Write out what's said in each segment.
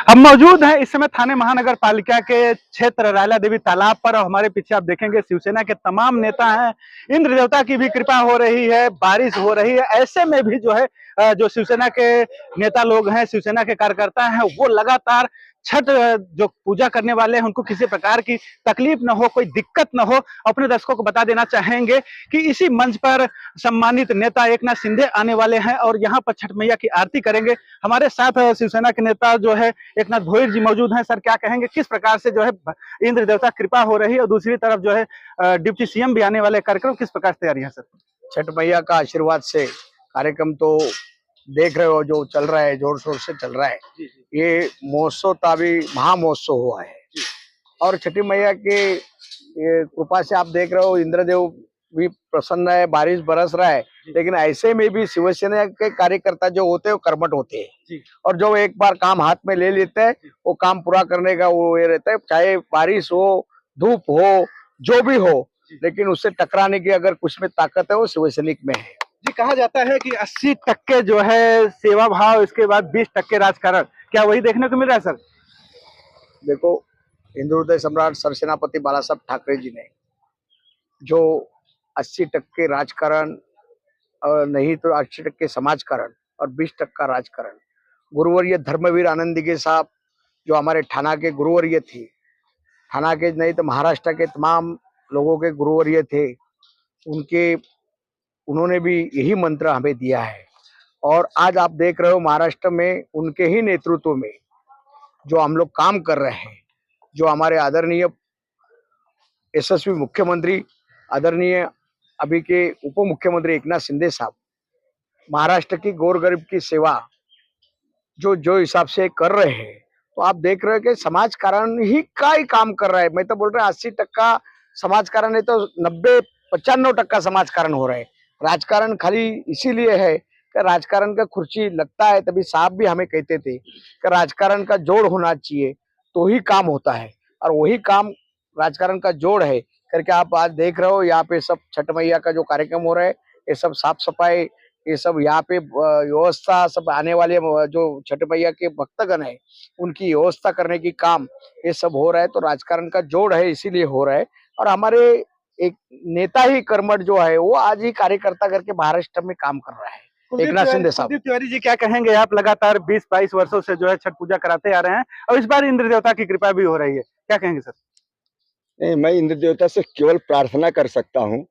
हम मौजूद हैं इस समय थाने महानगर पालिका के क्षेत्र रायला देवी तालाब पर और हमारे पीछे आप देखेंगे शिवसेना के तमाम नेता हैं। इंद्र देवता की भी कृपा हो रही है, बारिश हो रही है। ऐसे में भी जो है जो शिवसेना के नेता लोग हैं, शिवसेना के कार्यकर्ता हैं, वो लगातार छठ जो पूजा करने वाले हैं उनको किसी प्रकार की तकलीफ न हो, कोई दिक्कत न हो, अपने दर्शकों को बता देना चाहेंगे कि इसी मंच पर सम्मानित नेता एकनाथ शिंदे आने वाले हैं और यहाँ पर छठ मैया की आरती करेंगे। हमारे साथ शिवसेना के नेता जो है एकनाथ भोईर जी मौजूद हैं। सर, क्या कहेंगे, किस प्रकार से जो है इंद्र देवता कृपा हो रही है और दूसरी तरफ जो है डिप्टी सीएम भी आने वाले कार्यक्रम, किस प्रकार से तैयारी है सर? छठ मैया का आशीर्वाद से कार्यक्रम तो देख रहे हो जो चल रहा है, जोर शोर से चल रहा है। ये महोत्सव ताबी महामहोत्सव हुआ है और छठी मैया के कृपा से आप देख रहे हो इंद्रदेव भी प्रसन्न है, बारिश बरस रहा है। लेकिन ऐसे में भी शिवसेना के कार्यकर्ता जो होते हैं वो कर्मठ होते हैं और जो एक बार काम हाथ में ले लेते हैं वो काम पूरा करने का वो ये रहता है, चाहे बारिश हो, धूप हो, जो भी हो, लेकिन उससे टकराने की अगर कुछ में ताकत है वो शिवसैनिक में है। जी, कहा जाता है कि 80% जो है सेवा भाव, इसके बाद 20% राजकारण, क्या वही देखने को मिल रहा है सर? देखो, हिंदू हृदय सम्राट सरसेनापति बाला साहब ठाकरे जी ने जो 80% राजकारण और नहीं तो 80% समाजकारण और 20% राजकारण, गुरुवर्य धर्मवीर आनंदीगे साहब जो हमारे थाना के गुरुवर्य थे, थाना के नहीं तो महाराष्ट्र के तमाम लोगों के गुरुवर्य थे, उन्होंने भी यही मंत्र हमें दिया है। और आज आप देख रहे हो महाराष्ट्र में उनके ही नेतृत्व में जो हम लोग काम कर रहे हैं, जो हमारे आदरणीय यशस्वी मुख्यमंत्री, आदरणीय अभी के उप मुख्यमंत्री एकनाथ शिंदे साहब महाराष्ट्र की गोरगरीब की सेवा जो हिसाब से कर रहे हैं, तो आप देख रहे हो कि समाज कारण ही का ही काम कर रहा है। मैं तो बोल रहा 80% समाज कारण है तो 90-95% समाज कारण हो रहा है। राजकारण खाली इसीलिए है कि राजकारण का कुर्सी लगता है, तभी साहब भी हमें कहते थे कि राजकारण का जोड़ होना चाहिए तो ही काम होता है और वही काम राजकारण का जोड़ है करके आप आज देख रहे हो। यहाँ पे सब छठ मैया का जो कार्यक्रम हो रहा है, ये सब साफ सफाई, ये सब यहाँ पे व्यवस्था, सब आने वाले जो छठ मैया के भक्तगण है उनकी व्यवस्था करने की काम ये सब हो रहा है। तो राजकारण का जोड़ है इसीलिए हो रहा है और हमारे एक नेता ही कर्मठ जो है वो आज ही कार्यकर्ता करके महाराष्ट्र में काम कर रहा है, एकनाथ शिंदे साहब। कुलदीप तिवारी जी, क्या कहेंगे, आप लगातार 20-22 वर्षों से जो है छठ पूजा कराते आ रहे हैं और इस बार इंद्र देवता की कृपा भी हो रही है, क्या कहेंगे सर? नहीं, मैं इंद्र देवता से केवल प्रार्थना कर सकता हूँ।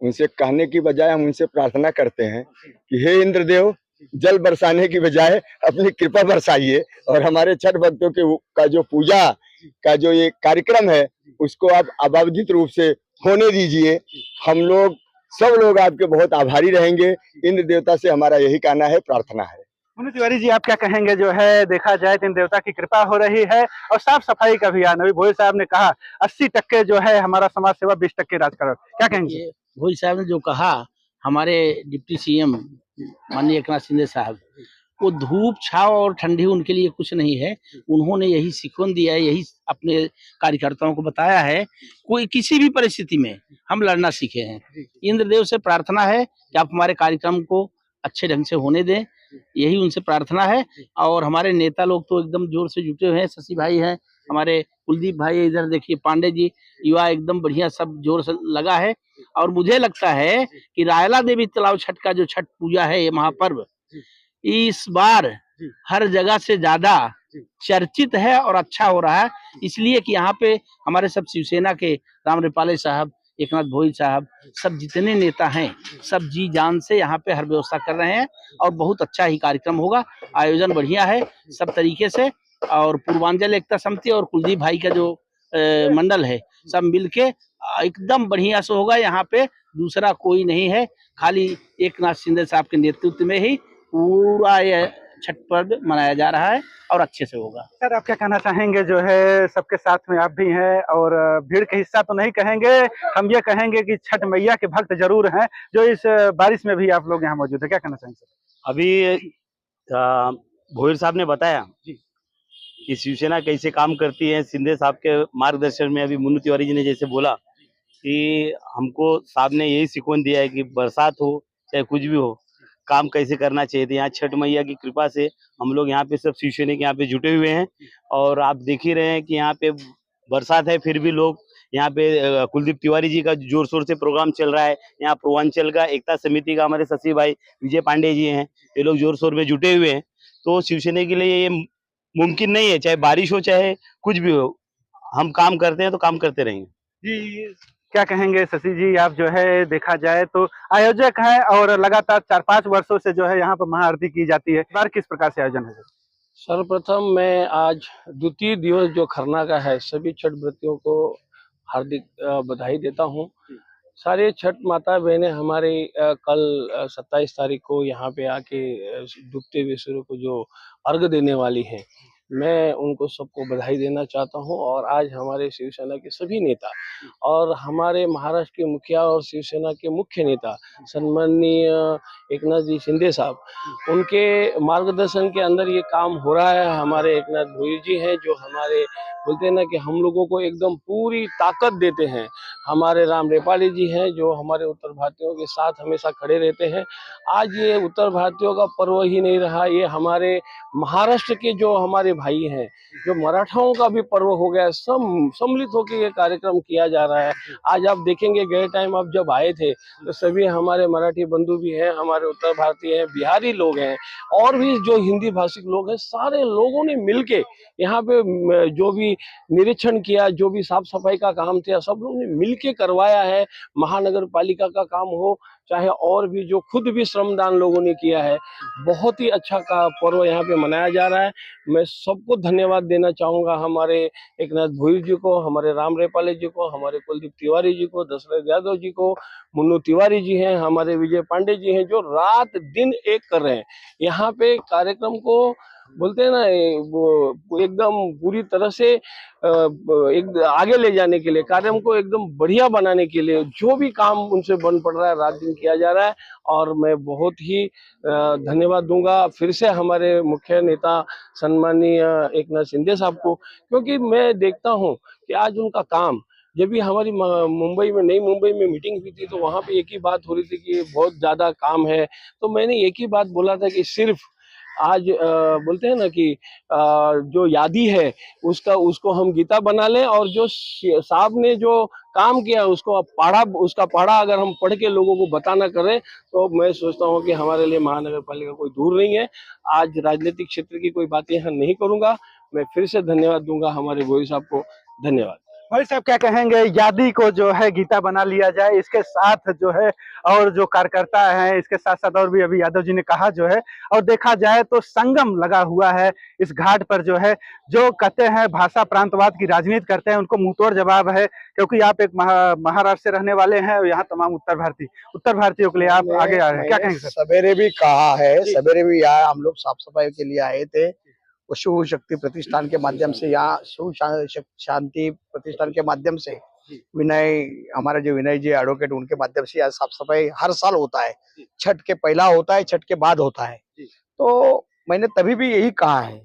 उनसे कहने की बजाय हम उनसे प्रार्थना करते हैं कि हे इंद्र देव, जल बरसाने की बजाय अपनी कृपा बरसाइए और हमारे छठ भक्तों के का जो पूजा का जो ये कार्यक्रम है उसको आप अबाधित रूप से होने दीजिए। हम लोग सब लोग आपके बहुत आभारी रहेंगे। इंद्र देवता से हमारा यही कहना है, प्रार्थना है। कुलदीप तिवारी जी, आप क्या कहेंगे, जो है देखा जाए तो इंद्र देवता की कृपा हो रही है और साफ सफाई का अभियान, अभी भोई साहब ने कहा 80% जो है हमारा समाज सेवा, 20% राजकारण, क्या कहेंगे? भोई साहब ने जो कहा, हमारे डिप्टी सीएम माननीय एकनाथ शिंदे साहब, वो धूप छाव और ठंडी उनके लिए कुछ नहीं है। उन्होंने यही सिखोन दिया है, यही अपने कार्यकर्ताओं को बताया है, कोई किसी भी परिस्थिति में हम लड़ना सीखे हैं। इंद्रदेव से प्रार्थना है कि आप हमारे कार्यक्रम को अच्छे ढंग से होने दें, यही उनसे प्रार्थना है। और हमारे नेता लोग तो एकदम जोर से जुटे हुए हैं, शशि भाई हैं, हमारे कुलदीप भाई, इधर देखिए पांडे जी, युवा एकदम बढ़िया सब जोर से लगा है। और मुझे लगता है कि रायला देवी तालाब छठ का जो छठ पूजा है, ये महापर्व इस बार हर जगह से ज्यादा चर्चित है और अच्छा हो रहा है, इसलिए कि यहाँ पे हमारे सब शिवसेना के राम रिपाले साहब, एकनाथ भोई साहब, सब जितने नेता हैं, सब जी जान से यहाँ पे हर व्यवस्था कर रहे हैं और बहुत अच्छा ही कार्यक्रम होगा। आयोजन बढ़िया है सब तरीके से और पूर्वांचल एकता समिति और कुलदीप भाई का जो मंडल है, सब मिलके एकदम बढ़िया से होगा। यहाँ पे दूसरा कोई नहीं है, खाली एकनाथ शिंदे साहब के नेतृत्व में ही पूरा ये छठ पर्व मनाया जा रहा है और अच्छे से होगा। सर, आप क्या कहना चाहेंगे, जो है सबके साथ में आप भी हैं और भीड़ के हिस्सा तो नहीं कहेंगे, हम ये कहेंगे कि छठ मैया के भक्त जरूर हैं, जो इस बारिश में भी आप लोग यहाँ मौजूद है, क्या कहना चाहेंगे सर? अभी भोईर साहब ने बताया कि शिवसेना कैसे काम करती है, शिंदे साहब के मार्गदर्शन में। अभी मुन्नू तिवारी जी ने जैसे बोला कि हमको साहब ने यही सिखोन दिया है कि बरसात हो चाहे कुछ भी हो, काम कैसे करना चाहिए था। यहाँ छठ मैया की कृपा से हम लोग यहाँ पे सब शिवसैनिक यहाँ पे जुटे हुए हैं और आप देख ही रहे हैं कि यहाँ पे बरसात है फिर भी लोग यहाँ पे कुलदीप तिवारी जी का जोर शोर से प्रोग्राम चल रहा है। यहाँ पूर्वांचल का एकता समिति का हमारे सचिव भाई विजय पांडे जी हैं, ये लोग जोर शोर में जुटे हुए हैं। तो शिवसेना के लिए ये मुमकिन नहीं है, चाहे बारिश हो चाहे कुछ भी हो, हम काम करते हैं तो काम करते रहेंगे। जी, क्या कहेंगे शशि जी, आप जो है देखा जाए तो आयोजक हैं और लगातार 4-5 वर्षों से जो है यहाँ पर महाआरती की जाती है। इस बार किस प्रकार से आयोजन है? सर्वप्रथम मैं आज द्वितीय दिवस जो खरना का है सभी छठ व्रतियों को हार्दिक बधाई देता हूँ। सारे छठ माता बहनें हमारे कल 27 तारीख को यहाँ पे आके डूबते हुए सूर्य को जो अर्घ देने वाली हैं, मैं उनको सबको बधाई देना चाहता हूं। और आज हमारे शिवसेना के सभी नेता और हमारे महाराष्ट्र के मुखिया और शिवसेना के मुख्य नेता सम्माननीय एकनाथ जी शिंदे साहब, उनके मार्गदर्शन के अंदर ये काम हो रहा है। हमारे एकनाथ भोईर जी हैं जो हमारे बोलते हैं ना कि हम लोगों को एकदम पूरी ताकत देते हैं। हमारे राम रेपाली जी हैं जो हमारे उत्तर भारतीयों के साथ हमेशा खड़े रहते हैं। आज ये उत्तर भारतीयों का पर्व ही नहीं रहा, ये हमारे महाराष्ट्र के जो हमारे भाई हैं, जो मराठाओं का भी पर्व हो गया, सम्मिलित होकर ये कार्यक्रम किया जा रहा है। आज आप देखेंगे गए टाइम आप जब आए थे तो सभी हमारे मराठी बंधु भी हैं, हमारे उत्तर भारतीय हैं, बिहारी लोग हैं और भी जो हिंदी भाषिक लोग हैं, सारे लोगों ने मिलके यहाँ पे जो भी निरीक्षण किया, जो भी साफ सफाई का काम था, सब लोगों ने मिलके करवाया है। महानगर पालिका का काम हो चाहे और भी जो खुद भी श्रमदान लोगों ने किया है, बहुत ही अच्छा का पर्व यहाँ पे मनाया जा रहा है। मैं सबको धन्यवाद देना चाहूँगा, हमारे एकनाथ भोईर जी को, हमारे राम रेपाले जी को, हमारे कुलदीप तिवारी जी को, दशरथ यादव जी को, मुन्नू तिवारी जी हैं, हमारे विजय पांडे जी हैं, जो रात दिन एक कर रहे हैं यहाँ पे कार्यक्रम को बोलते हैं ना वो एकदम पूरी तरह से एक आगे ले जाने के लिए, कार्यक्रम को एकदम बढ़िया बनाने के लिए जो भी काम उनसे बन पड़ रहा है रात दिन किया जा रहा है। और मैं बहुत ही धन्यवाद दूंगा फिर से हमारे मुख्य नेता सम्माननीय एकनाथ शिंदे साहब को, क्योंकि मैं देखता हूं कि आज उनका काम, जब भी हमारी मुंबई में नई मुंबई में मीटिंग हुई थी तो वहां पे एक ही बात हो रही थी कि बहुत ज्यादा काम है, तो मैंने एक ही बात बोला था कि सिर्फ आज बोलते हैं ना कि जो यादी है उसको हम गीता बना लें और जो साहब ने जो काम किया उसका पढ़ा अगर हम पढ़ के लोगों को बताना करें तो मैं सोचता हूं कि हमारे लिए महानगर पालिका कोई दूर नहीं है। आज राजनीतिक क्षेत्र की कोई बातें यहाँ नहीं करूंगा, मैं फिर से धन्यवाद दूंगा हमारे भोई साहब को। धन्यवाद। भाई साहब, क्या कहेंगे, यादी को जो है गीता बना लिया जाए, इसके साथ जो है और जो कार्यकर्ता हैं, इसके साथ साथ और भी अभी यादव जी ने कहा जो है, और देखा जाए तो संगम लगा हुआ है इस घाट पर जो है, जो कहते हैं भाषा प्रांतवाद की राजनीति करते हैं उनको मुंहतोड़ जवाब है, क्योंकि आप एक महाराष्ट्र से रहने वाले हैं और यहाँ तमाम उत्तर भारतीयों के लिए आप आगे आ रहे हैं, क्या कहेंगे सर? सवेरे भी कहा है, सवेरे भी यहाँ हम लोग साफ सफाई के लिए आए थे, शिव शक्ति प्रतिष्ठान के माध्यम से, यहाँ शिव शांति प्रतिष्ठान के माध्यम से हमारे जो विनय जी एडवोकेट, उनके माध्यम से यहाँ साफ सफाई हर साल होता है। छठ के पहला होता है, छठ के बाद होता है। तो मैंने तभी भी यही कहा है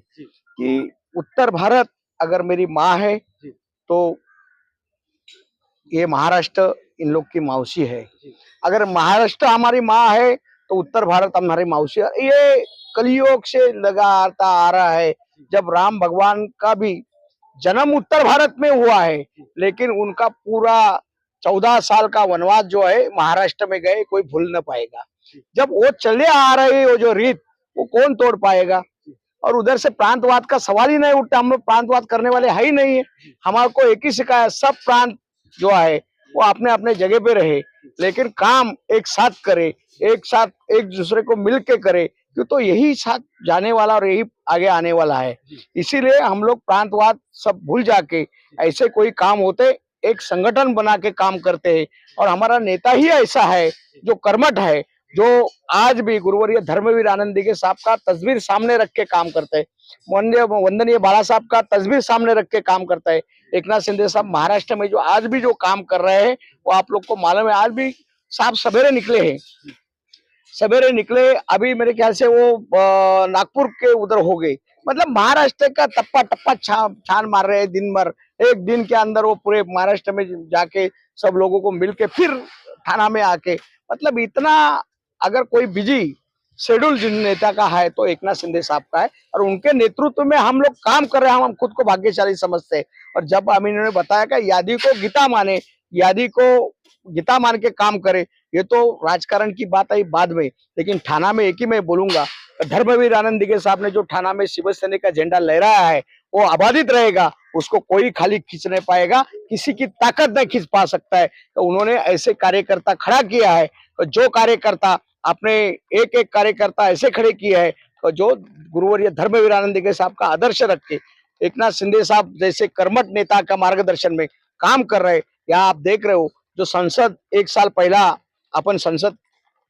कि उत्तर भारत अगर मेरी माँ है तो ये महाराष्ट्र इन लोग की मौसी है। अगर महाराष्ट्र हमारी माँ है तो उत्तर भारत हमारी मौसी है। ये कलयुग से लगा आता आ रहा है। जब राम भगवान का भी जन्म उत्तर भारत में हुआ है, लेकिन उनका पूरा 14 साल का वनवास जो है महाराष्ट्र में गए, कोई भूल न पाएगा। जब वो चले आ रही वो जो रीत, वो कौन तोड़ पाएगा? और उधर से प्रांतवाद का सवाल ही नहीं उठता। हम लोग प्रांतवाद करने वाले है ही नहीं है। हमारे को एक ही सिखाया है, सब प्रांत जो है वो अपने अपने जगह पे रहे, लेकिन काम एक साथ करे, एक साथ एक दूसरे को मिल के करे, क्यों तो यही साथ जाने वाला और यही आगे आने वाला है। इसीलिए हम लोग प्रांतवाद सब भूल जाके ऐसे कोई काम होते एक संगठन बना के काम करते हैं। और हमारा नेता ही ऐसा है जो कर्मठ है, जो आज भी गुरुवर्य धर्मवीर आनंद दिघे साहब का तस्वीर सामने रख के काम करते हैं। वंदनीय बाला साहब का तस्वीर सामने रख के काम करता है। एकनाथ शिंदे साहब महाराष्ट्र में जो आज भी जो काम कर रहे हैं वो आप लोग को मालूम है। आज भी साहब सवेरे निकले हैं, सवेरे निकले, अभी मेरे ख्याल से वो नागपुर के उधर हो गए। मतलब महाराष्ट्र का टप्पा टप्पा छान मार रहे हैं दिन भर। एक दिन के अंदर वो पूरे महाराष्ट्र में जाके सब लोगों को मिलके फिर थाना में आके, मतलब इतना अगर कोई बिजी शेड्यूल जिन नेता का है तो एकनाथ शिंदे साहब का है, और उनके नेतृत्व में हम लोग काम कर रहे हैं। हम खुद को भाग्यशाली समझते हैं। और जब हम इन्होंने बताया कि यादी को गीता माने, यादी को गीता मान के काम करे, ये तो राजकारण की बात आई बाद में, लेकिन थाना में एक ही मैं बोलूंगा, धर्मवीर आनंद दिघे साहब ने जो थाना में शिवसेना का झंडा लहराया है वो आबादित रहेगा, उसको कोई खाली खींच नहीं पाएगा, किसी की ताकत नहीं खींच पा सकता है। तो उन्होंने ऐसे कार्यकर्ता खड़ा किया है, तो जो कार्यकर्ता अपने एक एक कार्यकर्ता ऐसे खड़े किए हैं, तो जो गुरुवर्य धर्मवीर आनंद दिघे साहब का आदर्श रख के एकनाथ शिंदे साहब जैसे कर्मठ नेता का मार्गदर्शन में काम कर रहे हैं। यहाँ आप देख रहे हो, जो संसद एक साल पहला अपन संसद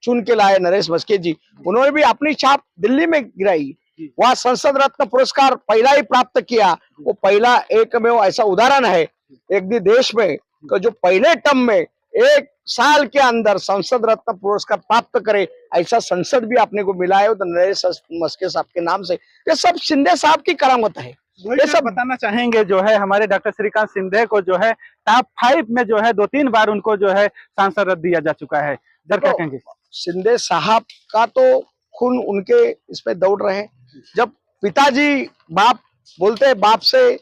चुन के लाए नरेश मस्के जी, उन्होंने भी अपनी छाप दिल्ली में गिराई, वहाँ संसद रत्न पुरस्कार पहला ही प्राप्त किया। वो पहला एकमेव ऐसा उदाहरण है एक भी देश में, तो जो पहले टर्म में एक साल के अंदर संसद रत्न पुरस्कार प्राप्त करे, ऐसा संसद भी अपने को मिला है तो नरेश मस्के साहब के नाम से। ये सब शिंदे साहब की करामत है। ये सब बताना चाहेंगे जो है हमारे डॉक्टर श्रीकांत शिंदे को जो है टॉप 5 में जो है 2-3 बार उनको जो है सांसद रद्द दिया जा चुका है, क्या कहेंगे? शिंदे साहब का तो खून उनके इसमें दौड़ रहे हैं। जब पिताजी बाप बोलते हैं बाप से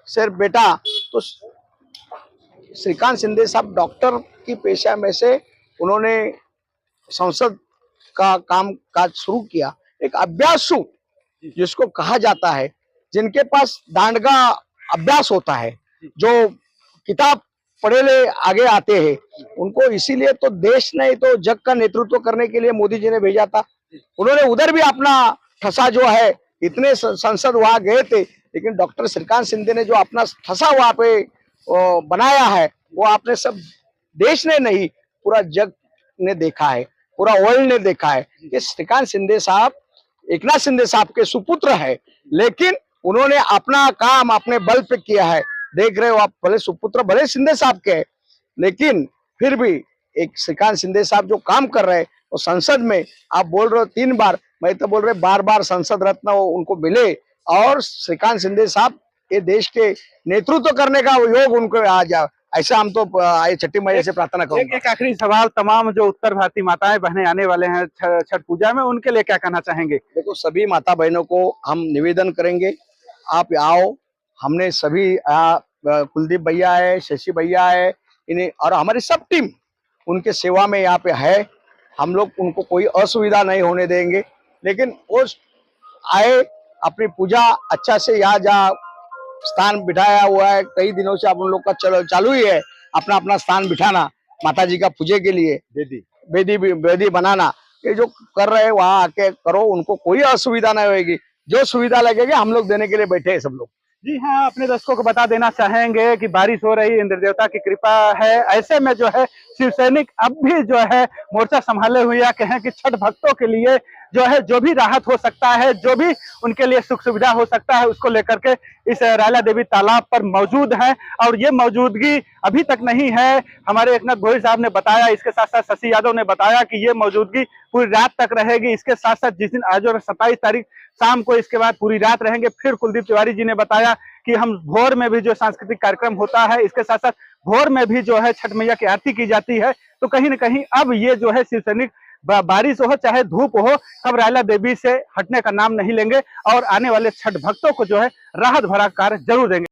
सिर्फ बेटा, तो श्रीकांत शिंदे साहब डॉक्टर की पेशा में से उन्होंने संसद का काम काज शुरू किया। एक अभ्यासु जिसको कहा जाता है, जिनके पास दांडगा अभ्यास होता है, जो किताब पढ़े ले आगे आते हैं, उनको इसीलिए तो देश नहीं तो जग का नेतृत्व करने के लिए मोदी जी ने भेजा था। उन्होंने उधर भी अपना ठसा जो है, इतने संसद वहां गए थे, लेकिन डॉक्टर श्रीकांत शिंदे ने जो अपना ठसा वहां पे बनाया है, वो आपने सब देश ने नहीं पूरा जग ने देखा है, पूरा वर्ल्ड ने देखा है कि श्रीकांत शिंदे साहब एकनाथ शिंदे साहब के सुपुत्र है, लेकिन उन्होंने अपना काम अपने बल पे किया है। देख रहे हो आप, भले सुपुत्र भले शिंदे साहब के, लेकिन फिर भी एक श्रीकांत शिंदे साहब जो काम कर रहे हैं, वो संसद में आप बोल रहे हो 3 बार, मैं तो बोल रहे बार बार संसद रत्न उनको मिले, और श्रीकांत शिंदे साहब ये देश के नेतृत्व करने का योग उनको आ जाए, ऐसा हम तो छठी मैया से प्रार्थना करूंगा। एक आखिरी सवाल, तमाम जो उत्तर भारतीय माताएं बहनें आने वाले हैं छठ पूजा में, उनके लिए क्या कहना चाहेंगे? देखो, सभी माता बहनों को हम निवेदन करेंगे, आप आओ। हमने सभी कुलदीप भैया है, शशि भैया है, इन्हें और हमारी सब टीम उनके सेवा में यहाँ पे है। हम लोग उनको कोई असुविधा नहीं होने देंगे, लेकिन वो आए, अपनी पूजा अच्छा से, यहाँ जहाँ स्थान बिठाया हुआ है कई दिनों से आप उन लोग का चालू ही है, अपना अपना स्थान बिठाना माता जी का पूजे के लिए, वेदी बनाना, ये जो कर रहे हैं वहाँ आके करो, उनको कोई असुविधा नहीं होगी। जो सुविधा लगेगी हम लोग देने के लिए बैठे हैं सब लोग। जी हाँ, अपने दर्शकों को बता देना चाहेंगे कि बारिश हो रही, इंद्र देवता की कृपा है, ऐसे में जो है शिव सैनिक अब भी जो है मोर्चा संभाले हुए कहें कि छठ भक्तों के लिए जो है जो भी राहत हो सकता है, जो भी उनके लिए सुख सुविधा हो सकता है, उसको लेकर के इस रायला देवी तालाब पर मौजूद है। और ये मौजूदगी अभी तक नहीं है, हमारे एकनाथ गोहिल साहब ने बताया, इसके साथ साथ शशि यादव ने बताया कि ये मौजूदगी पूरी रात तक रहेगी। इसके साथ साथ जिस दिन आज 27 तारीख शाम को इसके बाद पूरी रात रहेंगे। फिर कुलदीप तिवारी जी ने बताया कि हम भोर में भी जो सांस्कृतिक कार्यक्रम होता है, इसके साथ साथ भोर में भी जो है छठ मैया की आरती की जाती है। तो कहीं न कहीं अब ये जो है शिव सैनिक बारिश हो चाहे धूप हो, कब रायला देवी से हटने का नाम नहीं लेंगे और आने वाले छठ भक्तों को जो है राहत भरा कार्य जरूर देंगे।